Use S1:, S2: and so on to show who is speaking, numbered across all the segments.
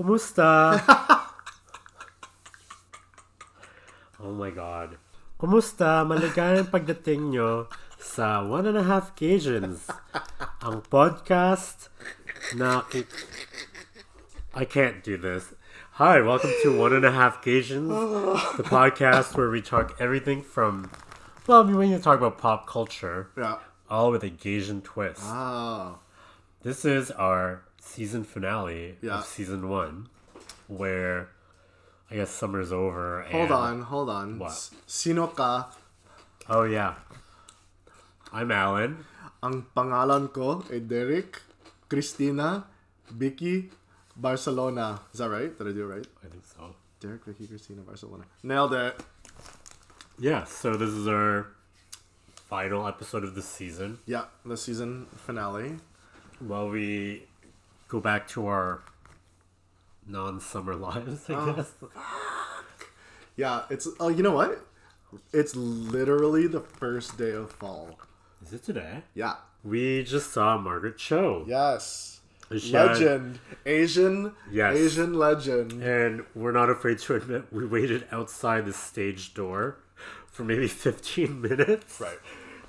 S1: Kumusta? Oh my God. Kumusta? Maligayang pagdating nyo sa 1.5 Gaysians. Ang podcast na... I can't do this. Hi, welcome to 1.5 Gaysians, the podcast where we talk everything from... Well, I mean, when you talk about pop culture, all with a Gaysian twist.
S2: Oh.
S1: This is our season finale of season 1, where I guess summer's over.
S2: Hold on.
S1: What?
S2: Sino ka?
S1: Oh yeah, I'm Alan.
S2: Ang pangalan ko ay Derek, Christina, Vicky, Barcelona. Is that right? Did I do it right?
S1: I think so.
S2: Derek, Vicky, Christina, Barcelona. Nailed it.
S1: Yeah, so this is our final episode of the season.
S2: Yeah, the season finale.
S1: While we go back to our non-summer lives, I guess.
S2: Yeah, it's... Oh, you know what? It's literally the first day of fall.
S1: Is it today?
S2: Yeah.
S1: We just saw Margaret Cho.
S2: Yes. Legend. Asian legend.
S1: And we're not afraid to admit we waited outside the stage door for maybe 15 minutes.
S2: Right.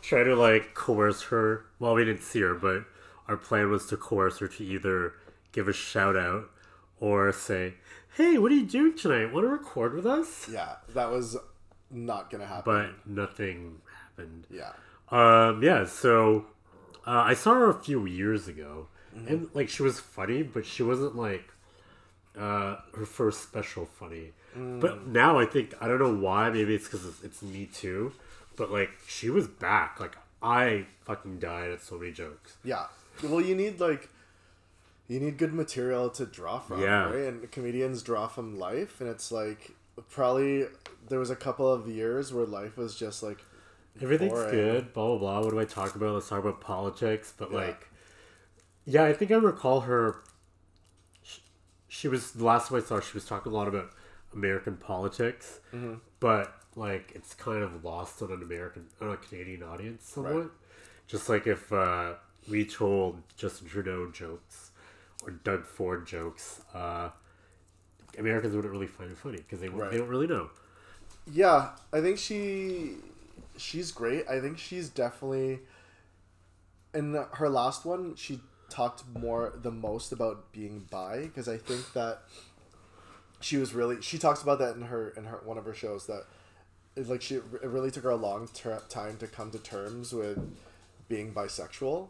S1: Try to like coerce her. Well, we didn't see her, but our plan was to coerce her to either give a shout out or say, hey, what are you doing tonight? Want to record with us?
S2: Yeah, that was not going to happen.
S1: But nothing happened.
S2: Yeah.
S1: So I saw her a few years ago. Mm-hmm. And like she was funny, but she wasn't like her first special funny. But now I think, I don't know why, maybe it's because it's Me Too, but like she was back. Like I fucking died at so many jokes.
S2: Yeah. Well, you need good material to draw from, right? And comedians draw from life, and it's like probably there was a couple of years where life was just like
S1: everything's
S2: boring.
S1: Good, blah blah blah. What do I talk about? Let's talk about politics. But I think I recall her. She was the last time I saw her, she was talking a lot about American politics, but like it's kind of lost on a Canadian audience somewhat.
S2: Right.
S1: Just like if we told Justin Trudeau jokes or Doug Ford jokes, Americans wouldn't really find it funny because they don't really know.
S2: Yeah, I think she's great. I think she's definitely in her last one. She talked the most about being bi, because I think that she talks about that in her one of her shows, that it's like it really took her a long time to come to terms with being bisexual.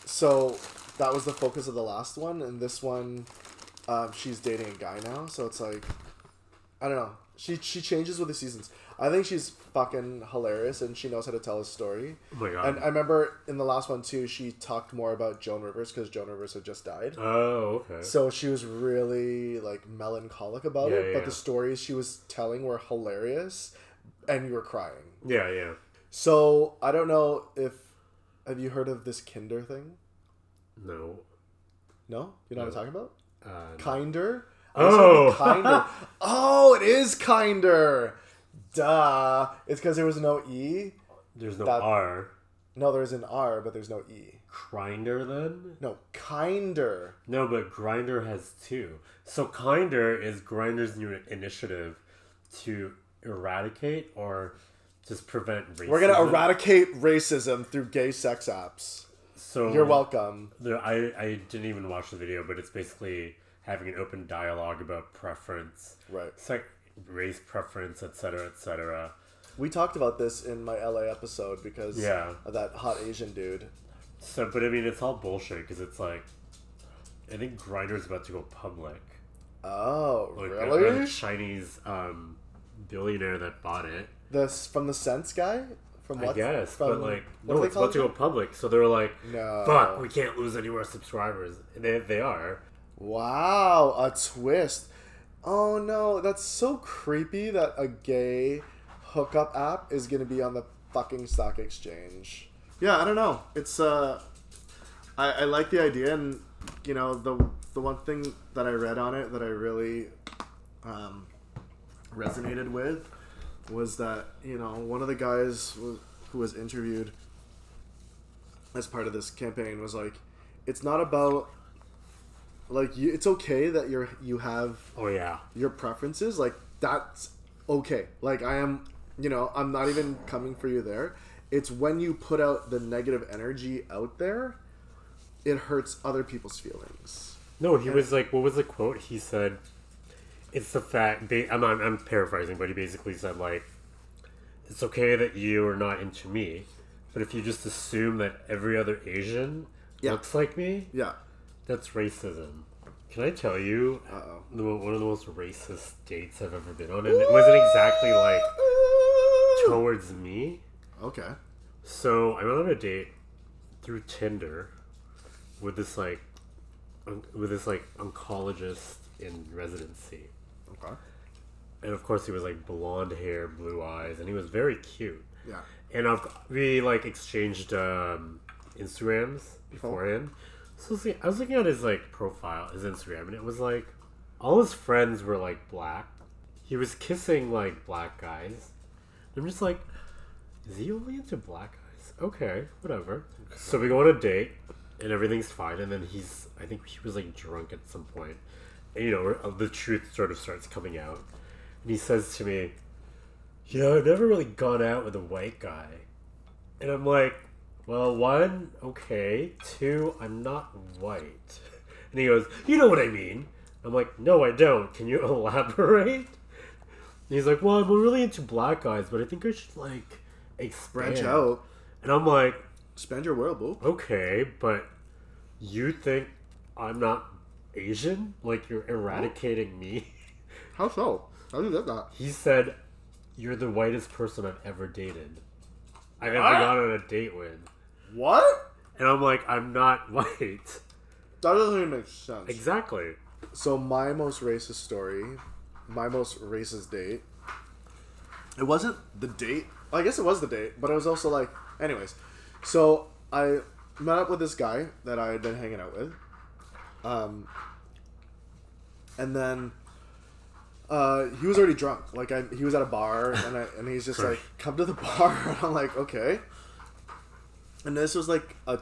S2: So that was the focus of the last one, and this one she's dating a guy now, so it's like I don't know. She changes with the seasons. I think she's fucking hilarious, and she knows how to tell a story.
S1: Oh my God.
S2: And I remember in the last one too, she talked more about Joan Rivers, because Joan Rivers had just died.
S1: Oh, okay.
S2: So she was really like melancholic about it, but the stories she was telling were hilarious, and you were crying.
S1: Yeah.
S2: So I don't know have you heard of this Kinder thing?
S1: No.
S2: No? You know what I'm talking about?
S1: No.
S2: Kinder?
S1: Oh!
S2: Oh, it is Kinder! Duh. It's because there was no E.
S1: There's no R.
S2: No, there's an R, but there's no E.
S1: Grinder then?
S2: No, Kinder.
S1: No, but Grinder has two. So Kinder is Grinder's new initiative to eradicate or just prevent racism.
S2: We're going to eradicate racism through gay sex apps.
S1: So
S2: you're welcome.
S1: I didn't even watch the video, but it's basically having an open dialogue about preference.
S2: Right.
S1: It's like race preference, etc., etc.
S2: We talked about this in my LA episode because of that hot Asian dude.
S1: So, but I mean, it's all bullshit, because it's like, I think Grindr's about to go public.
S2: Oh,
S1: like,
S2: really?
S1: A Chinese billionaire that bought it.
S2: This from the Sense guy? From what?
S1: I guess,
S2: from,
S1: but like, no, it's about to go public. So they were like,
S2: no.
S1: Fuck, we can't lose any more subscribers. And they are.
S2: Wow, a twist. Oh no, that's so creepy that a gay hookup app is going to be on the fucking stock exchange. Yeah, I don't know. It's I like the idea, and you know, the one thing that I read on it that I really resonated with was that, you know, one of the guys who was interviewed as part of this campaign was like, it's not about Like, it's okay that you have
S1: Oh yeah.
S2: your preferences. Like, that's okay. Like, I'm not even coming for you there. It's when you put out the negative energy out there, it hurts other people's feelings.
S1: No, he was like, what was the quote? He said, "It's the fact." I'm paraphrasing, but he basically said like, "It's okay that you are not into me, but if you just assume that every other Asian looks like me, that's racism." Can I tell you, one of the most racist dates I've ever been on, and it wasn't exactly like towards me.
S2: Okay.
S1: So I went on a date through Tinder with this oncologist in residency.
S2: Okay.
S1: And of course he was like blonde hair, blue eyes, and he was very cute.
S2: Yeah.
S1: And we like exchanged Instagrams beforehand. So I was looking at his like profile, his Instagram, and it was like all his friends were like black. He was kissing like black guys. I'm just like, is he only into black guys? Okay, whatever. So we go on a date, and everything's fine. And then I think he was like drunk at some point. And the truth sort of starts coming out. And he says to me, I've never really gone out with a white guy. And I'm like, well, one, okay. Two, I'm not white. And he goes, you know what I mean. I'm like, no, I don't. Can you elaborate? And he's like, well, I'm really into black guys, but I think I should, like, expand.
S2: Branch out.
S1: And I'm like,
S2: expand your world, boo.
S1: Okay, but you think I'm not Asian? Like, you're eradicating me?
S2: How so? How do you get that?
S1: He said, you're the whitest person I've ever dated. I've ever gone on a date with.
S2: What?
S1: And I'm like, I'm not white.
S2: That doesn't even make sense.
S1: Exactly.
S2: So my most racist story, my most racist date, it wasn't the date. I guess it was the date, but it was also like, anyways. So I met up with this guy that I had been hanging out with. And then he was already drunk. Like he was at a bar, and he's just like, "Come to the bar." And I'm like, "Okay." And this was like a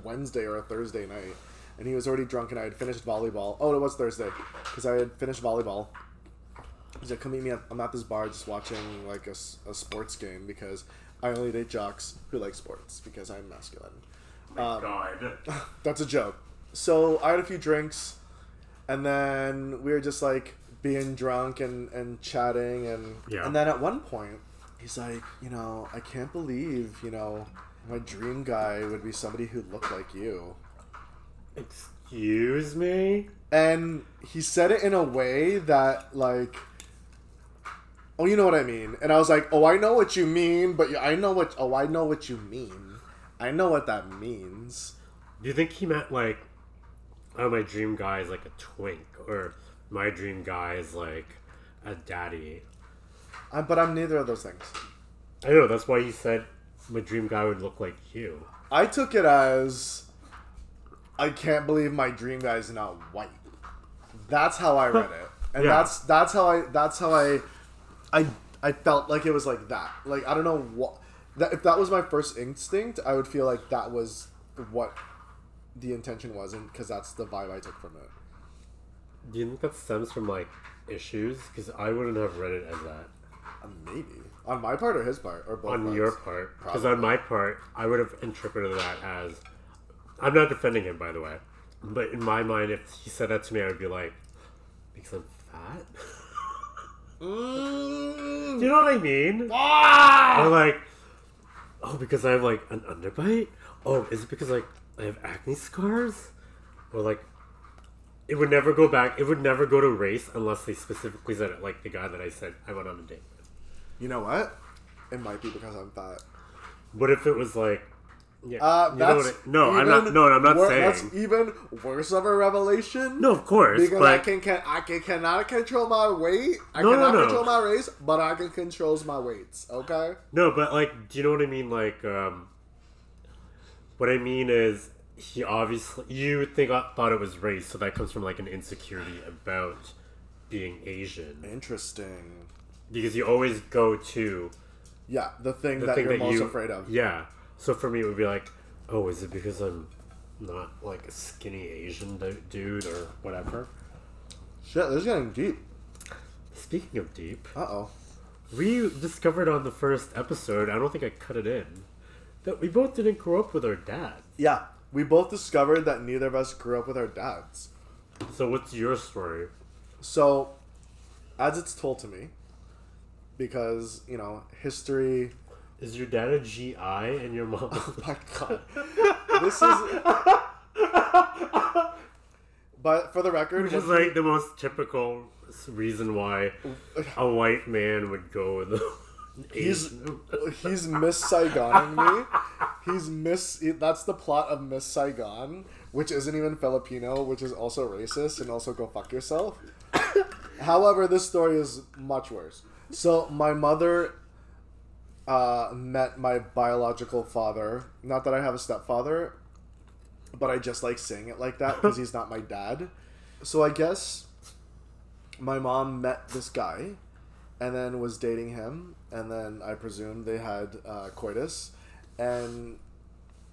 S2: Wednesday or a Thursday night, and he was already drunk, and I had finished volleyball. Oh, it was Thursday, because I had finished volleyball. He's like, "Come meet me. I'm at this bar just watching like a sports game because I only date jocks who like sports because I'm masculine."
S1: God,
S2: that's a joke. So I had a few drinks, and then we were just like being drunk and chatting, and then at one point he's like, I can't believe, my dream guy would be somebody who looked like you.
S1: Excuse me?
S2: And he said it in a way that like, oh, you know what I mean. And I was like, oh, I know what you mean, but I know what you mean. I know what that means.
S1: Do you think he meant like, oh, my dream guy is like a twink, or my dream guy is like a daddy?
S2: But I'm neither of those things.
S1: I know, that's why he said my dream guy would look like you.
S2: I took it as, I can't believe my dream guy is not white. That's how I read it, and that's how I felt like it was like that. Like, I don't know what if that was my first instinct, I would feel like that was what the intention wasn't, because that's the vibe I took from it.
S1: Do you think that stems from like issues? Because I wouldn't have read it as that.
S2: Maybe on my part or his part or both.
S1: On your part, because on my part, I would have interpreted that as, I'm not defending him, by the way, but in my mind, if he said that to me, I would be like, because I'm fat. Do you know what I mean? Or like, oh, because I have like an underbite. Oh, is it because like I have acne scars? Or like, it would never go back. It would never go to race unless they specifically said it, like the guy that I said I went on a date with.
S2: You know what? It might be because I'm fat.
S1: But if it was like,
S2: I'm
S1: not saying.
S2: That's even worse of a revelation.
S1: No, of course,
S2: because
S1: but
S2: I cannot control my weight. I
S1: No,
S2: cannot
S1: no.
S2: control my race, but I can control my weights. Okay.
S1: No, but like, do you know what I mean? Like, what I mean is, he obviously, thought it was race, so that comes from like an insecurity about being Asian.
S2: Interesting.
S1: Because you always go to
S2: the thing that you're most afraid of.
S1: Yeah. So for me, it would be like, oh, is it because I'm not like a skinny Asian dude or whatever.
S2: Shit, this is getting deep.
S1: Speaking of deep, we discovered on the first episode, I don't think I cut it in, that we both didn't grow up with our dads.
S2: Yeah, we both discovered that neither of us grew up with our dads.
S1: So what's your story?
S2: So, as it's told to me, because, you know, history...
S1: Is your dad a GI and your mom?
S2: Oh my god. This is... But for the record...
S1: Which is like the most typical reason why a white man would go with a...
S2: He's Miss Saigoning me. That's the plot of Miss Saigon, which isn't even Filipino, which is also racist and also go fuck yourself. However, this story is much worse. So my mother met my biological father. Not that I have a stepfather, but I just like saying it like that because he's not my dad. So I guess my mom met this guy and then was dating him, and then I presume they had coitus, and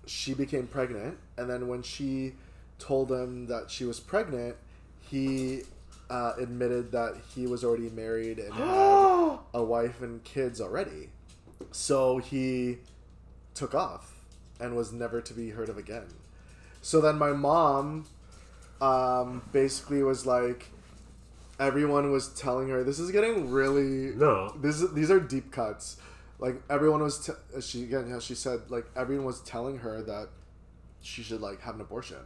S2: she became pregnant, and then when she told him that she was pregnant, he admitted that he was already married and had a wife and kids already. So he took off and was never to be heard of again. So then my mom basically was like, everyone was telling her, this is getting really...
S1: No.
S2: These are deep cuts. Like, everyone was... she said, like, everyone was telling her that she should, like, have an abortion.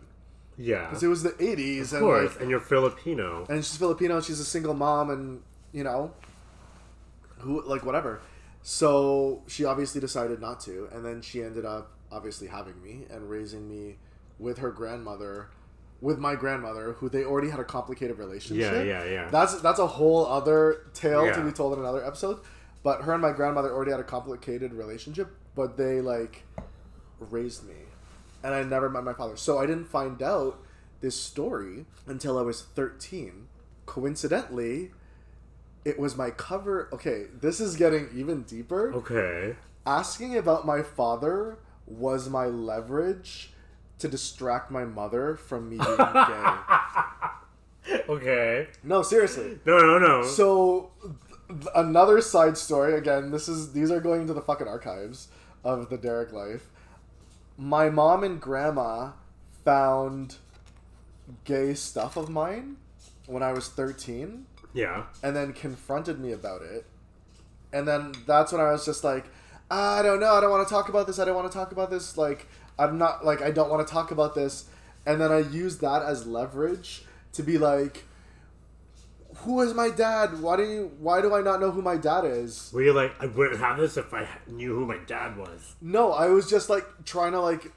S1: Yeah.
S2: Because it was the 80s.
S1: Of course, and you're Filipino.
S2: And she's Filipino, and she's a single mom, and, you know, who, like, whatever. So she obviously decided not to, and then she ended up, obviously, having me and raising me with her grandmother... with my grandmother, who they already had a complicated relationship.
S1: Yeah.
S2: That's a whole other tale to be told in another episode. But her and my grandmother already had a complicated relationship, but they, like, raised me. And I never met my father. So I didn't find out this story until I was 13. Coincidentally, it was my cover... Okay, this is getting even deeper.
S1: Okay.
S2: Asking about my father was my leverage to distract my mother from me being gay.
S1: Okay.
S2: No, seriously.
S1: No.
S2: So, another side story. Again, these are going to the fucking archives of the Derek life. My mom and grandma found gay stuff of mine when I was 13.
S1: Yeah.
S2: And then confronted me about it. And then that's when I was just like, I don't know. I don't want to talk about this. Like... I'm not, like, I don't want to talk about this. And then I use that as leverage to be like, who is my dad? Why do I not know who my dad is?
S1: Were you like, I wouldn't have this if I knew who my dad was?
S2: No, I was just, like, trying to, like,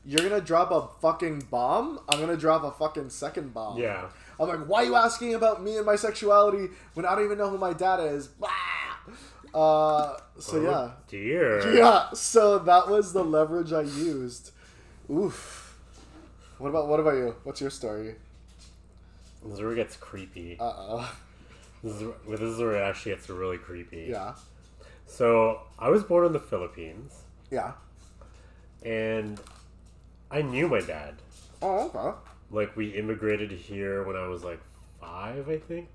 S2: you're going to drop a fucking bomb? I'm going to drop a fucking second bomb.
S1: Yeah.
S2: I'm like, why are you asking about me and my sexuality when I don't even know who my dad is? Yeah.
S1: Dear.
S2: Yeah, so that was the leverage I used. Oof. What about you? What's your story?
S1: This is where it gets creepy.
S2: Uh-oh.
S1: This is where it actually gets really creepy.
S2: Yeah.
S1: So, I was born in the Philippines.
S2: Yeah.
S1: And I knew my dad.
S2: Oh, okay.
S1: Like, we immigrated here when I was, like, 5, I think.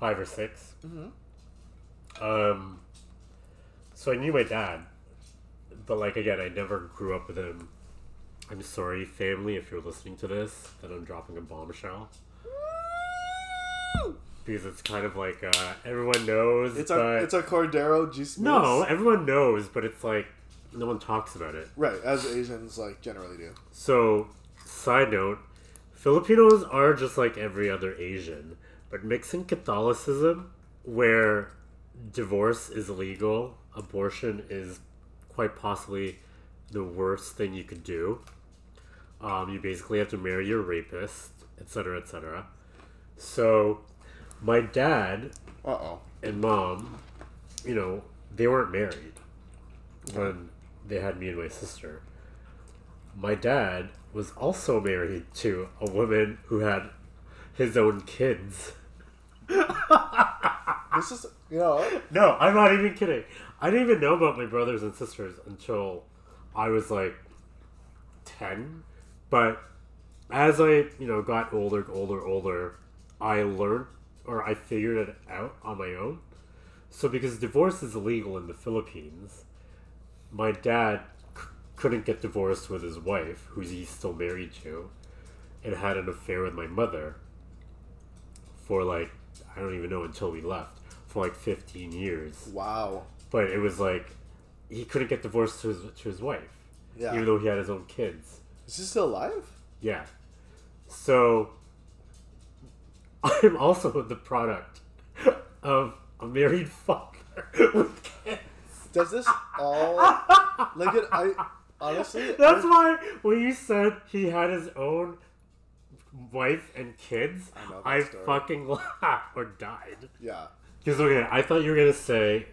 S1: 5 or 6.
S2: Mm-hmm.
S1: So I knew my dad, but, like, again, I never grew up with him. I'm sorry, family, if you're listening to this, that I'm dropping a bombshell. Because it's kind of like, everyone knows,
S2: it's a Cordero G-Smith.
S1: No, everyone knows, but it's like, no one talks about it.
S2: Right, as Asians, like, generally do.
S1: So, side note, Filipinos are just like every other Asian, but mixing Catholicism, where divorce is illegal, abortion is quite possibly the worst thing you could do. You basically have to marry your rapist, etc., etc. So, my dad and mom, you know, they weren't married when they had me and my sister. My dad was also married to a woman who had his own kids.
S2: This is, you know...
S1: No, I'm not even kidding. I didn't even know about my brothers and sisters until I was like 10, but as I, got older, I learned, or I figured it out on my own. So because divorce is illegal in the Philippines, my dad couldn't get divorced with his wife, who he's still married to, and had an affair with my mother for I don't even know, until we left, for 15 years.
S2: Wow.
S1: But it was he couldn't get divorced to his wife. Yeah. Even though he had his own kids.
S2: Is he still alive?
S1: Yeah. So, I'm also the product of a married fucker with kids.
S2: Does this all... honestly...
S1: That's why when you said he had his own wife and kids, I fucking laughed or died.
S2: Yeah.
S1: Because, okay, I thought you were going to say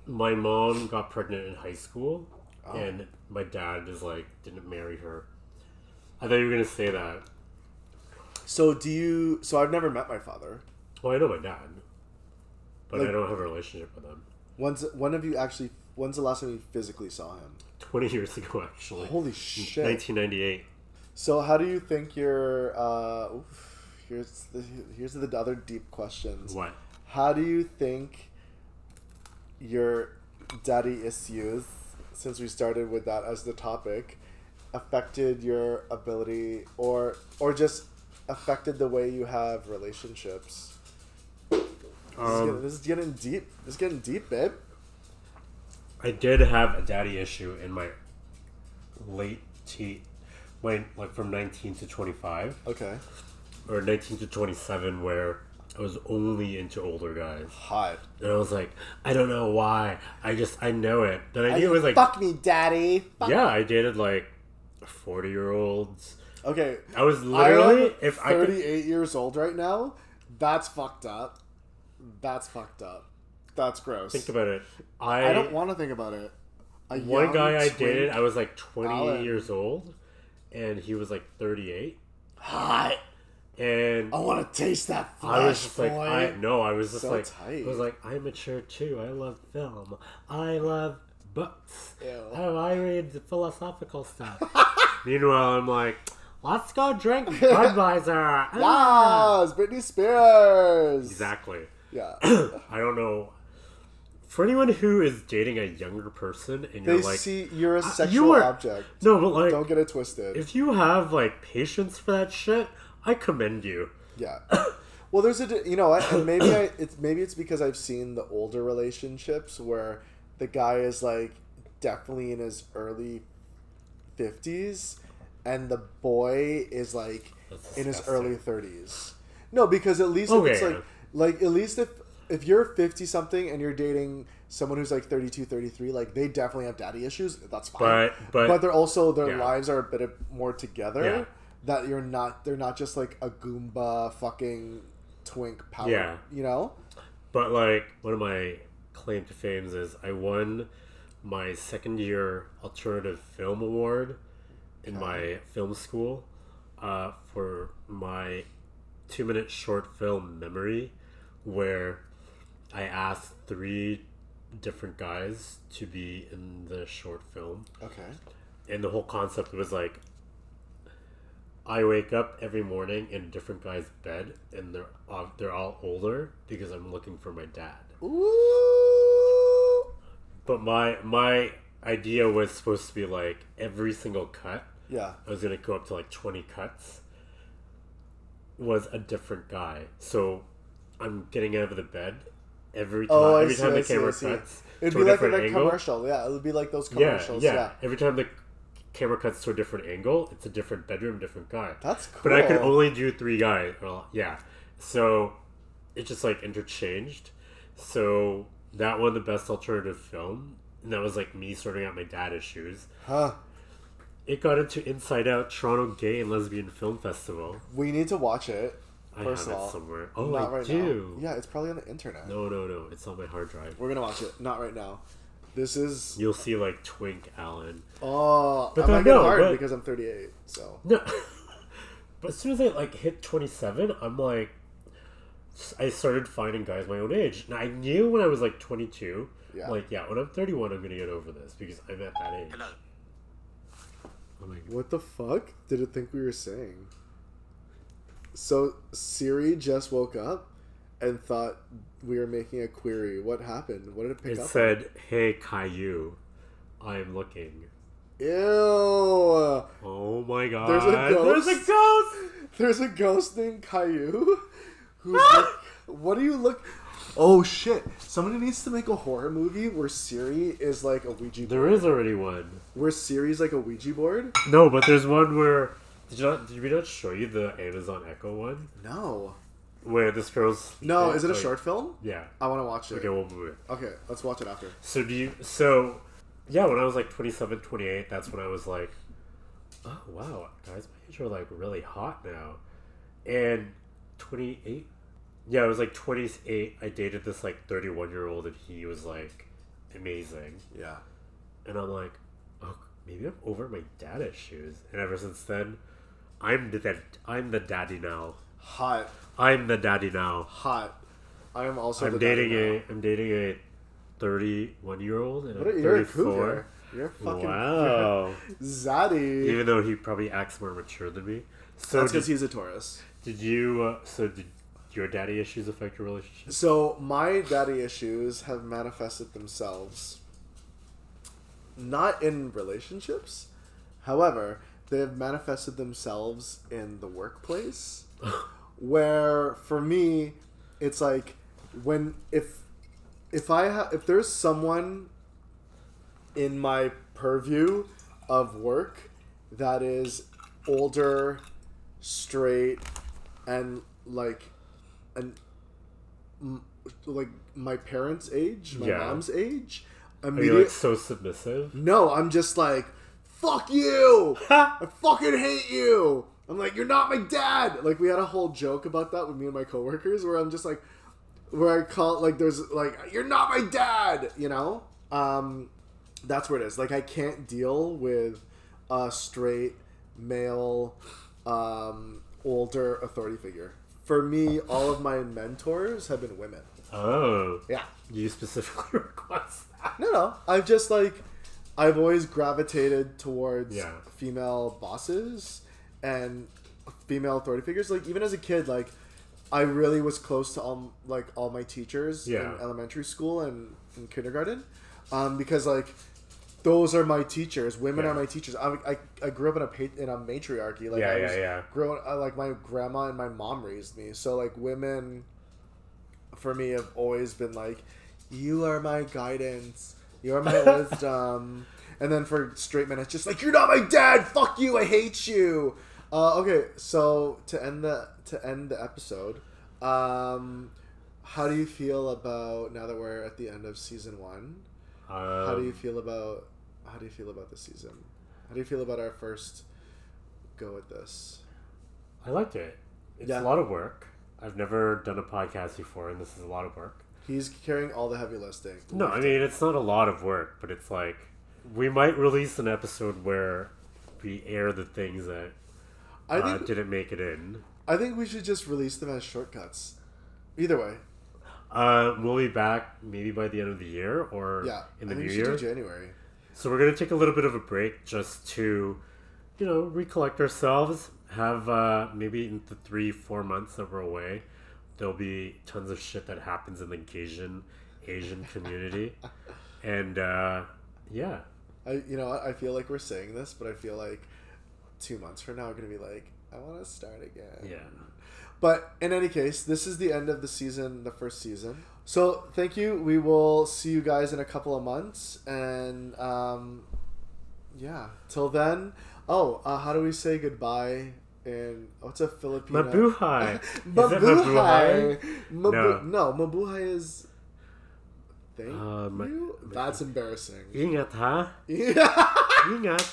S1: my mom got pregnant in high school and my dad is didn't marry her. I thought you were going to say that.
S2: So I've never met my father.
S1: Well, I know my dad, but I don't have a relationship with him.
S2: When's the last time you physically saw him?
S1: 20 years ago, actually.
S2: Holy shit.
S1: 1998.
S2: So how do you think your here's the other deep questions.
S1: What?
S2: How do you think your daddy issues, since we started with that as the topic, affected your ability or just affected the way you have relationships? This is getting deep. This is getting deep, babe.
S1: I did have a daddy issue in my late from 19 to 25.
S2: Okay.
S1: Or 19 to 27, where I was only into older guys.
S2: Hot.
S1: And I was like, I don't know why. I know it. Then I knew it was
S2: fuck me, daddy. Fuck
S1: yeah, I dated 40-year-olds.
S2: Okay.
S1: I was literally...
S2: I'm 38 years old right now. That's fucked up. That's gross.
S1: Think about it.
S2: I don't want to think about it.
S1: One guy I dated, I was 20 years old, and he was 38.
S2: Hot.
S1: And
S2: I want to taste that flesh,
S1: I was just
S2: boy.
S1: I was just
S2: so tight.
S1: I was I'm mature too. I love film. I love books.
S2: Ew.
S1: Oh, I read philosophical stuff. Meanwhile, I'm let's go drink Budweiser.
S2: Yes, Britney Spears.
S1: Exactly.
S2: Yeah.
S1: I don't know. For anyone who is dating a younger person and you're
S2: they see you're a sexual object.
S1: No, but
S2: don't get it twisted.
S1: If you have patience for that shit, I commend you.
S2: Yeah. Well, there's and maybe it's because I've seen the older relationships where the guy is definitely in his early 50s and the boy is in his early 30s. No, because at least if it's at least if you're 50 something and you're dating someone who's 32, 33, they definitely have daddy issues. That's fine. But they're also their lives are a bit more together.
S1: Yeah.
S2: That they're not just a Goomba fucking twink power.
S1: Yeah.
S2: You know?
S1: But one of my claim to fame is I won my second year alternative film award in my film school for my 2-minute short film Memory, where I asked 3 different guys to be in the short film.
S2: Okay.
S1: And the whole concept was I wake up every morning in a different guy's bed, and they're all older because I'm looking for my dad.
S2: Ooh.
S1: But my idea was supposed to be every single cut.
S2: Yeah.
S1: I was gonna go up to 20 cuts. Was a different guy, so I'm getting out of the bed every time. The camera cuts.
S2: It'd be like a commercial. Yeah, it would be like those commercials. Yeah.
S1: Every time the camera cuts to a different angle, it's a different bedroom, different guy.
S2: That's cool.
S1: But I could only do 3 guys. Well, yeah. So it just interchanged. So that won the best alternative film, and that was me sorting out my dad issues.
S2: Huh.
S1: It got into Inside Out Toronto Gay and Lesbian Film Festival.
S2: We need to watch it.
S1: I have it somewhere. Oh,
S2: not
S1: I
S2: right
S1: do.
S2: Now. Yeah, it's probably on the internet.
S1: No. It's on my hard drive.
S2: We're gonna watch it. Not right now. This is...
S1: You'll see Twink Allen.
S2: Oh, but I might get hard because I'm 38. So
S1: no. But as soon as I hit 27, I'm I started finding guys my own age. And I knew when I was 22, when I'm 31, I'm gonna get over this because I'm at that age.
S3: Hello.
S1: Oh my god.
S2: What the fuck did it think we were saying? So Siri just woke up and thought we were making a query. What happened? What did it pick up?
S1: It said, "Hey Caillou, I'm looking."
S2: Ew.
S1: Oh my god.
S2: There's a ghost.
S1: There's a ghost.
S2: There's a ghost named Caillou. Who's what do you look? Oh shit! Somebody needs to make a horror movie where Siri is like a Ouija board.
S1: There is already one.
S2: Where Siri's like a Ouija board?
S1: No, but there's one where did we not show you the Amazon Echo one?
S2: No.
S1: Where this girl's
S2: No, is it a short film?
S1: Yeah.
S2: I want to watch it.
S1: Okay, we'll move it.
S2: Okay, let's watch it after.
S1: Yeah, when I was like 27, 28, that's when I was like, oh wow, guys my age are like really hot now. And 28? Yeah, I was like 28. I dated this like 31-year-old and he was like amazing.
S2: Yeah.
S1: And I'm like, oh, maybe I'm over my dad issues. And ever since then, I'm the daddy now.
S2: Hot.
S1: I'm the daddy now.
S2: Hot. I am also
S1: I'm dating a 31-year-old and I'm 34.
S2: You're fucking
S1: wow.
S2: Zaddy.
S1: Even though he probably acts more mature than me. So
S2: that's because he's a Taurus.
S1: Did you? Did your daddy issues affect your relationship?
S2: So my daddy issues have manifested themselves not in relationships. However, they have manifested themselves in the workplace. Where for me, it's like if there's someone in my purview of work that is older, straight, and like my parents' age, my mom's age,
S1: are you like so submissive?
S2: No, I'm just like, fuck you! I fucking hate you! I'm like, you're not my dad! Like, we had a whole joke about that with me and my coworkers where I'm just like, where I call, like, there's like, you're not my dad! You know? That's where it is. Like, I can't deal with a straight, male, older authority figure. For me, all of my mentors have been women.
S1: Oh.
S2: Yeah.
S1: You specifically request that?
S2: No. I've always gravitated towards
S1: Yeah.
S2: female bosses and female authority figures. Like, even as a kid, like, I really was close to all my teachers in elementary school and in kindergarten. Because, like, those are my teachers. Women are my teachers. I grew up in a matriarchy. Like, like, my grandma and my mom raised me. So, like, women, for me, have always been like, you are my guidance. You are my wisdom. And then for straight men, it's just like, you're not my dad. Fuck you. I hate you. Okay, so to end the episode, how do you feel about, now that we're at the end of season 1? How do you feel about this season? How do you feel about our first go at this?
S1: I liked it. It's a lot of work. I've never done a podcast before, and this is a lot of work.
S2: He's carrying all the heavy lifting.
S1: No, I mean, it's not a lot of work, but it's like, we might release an episode where we air the things that didn't make it in.
S2: I think we should just release them as shortcuts. Either way.
S1: We'll be back maybe by the end of the year or in the new year.
S2: Do January.
S1: So we're going to take a little bit of a break just to, recollect ourselves. Have maybe in the 3-4 months that we're away, there'll be tons of shit that happens in the Asian community. And yeah.
S2: I feel like we're saying this, but I feel like 2 months from now we're going to be like, I want to start again.
S1: Yeah.
S2: But in any case, this is the end of the season, the first season. So thank you. We will see you guys in a couple of months. And till then. How do we say goodbye in what's a Filipino?
S1: Mabuhay.
S2: Mabuhay.
S1: No,
S2: mabuhay is thank you. That's embarrassing.
S1: Ingat ha. Ingat.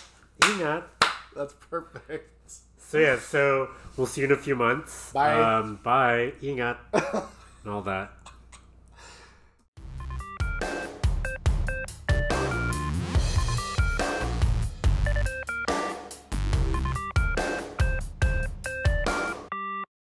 S2: That's perfect.
S1: So we'll see you in a few months.
S2: Bye.
S1: Bye. Ingat. And all that.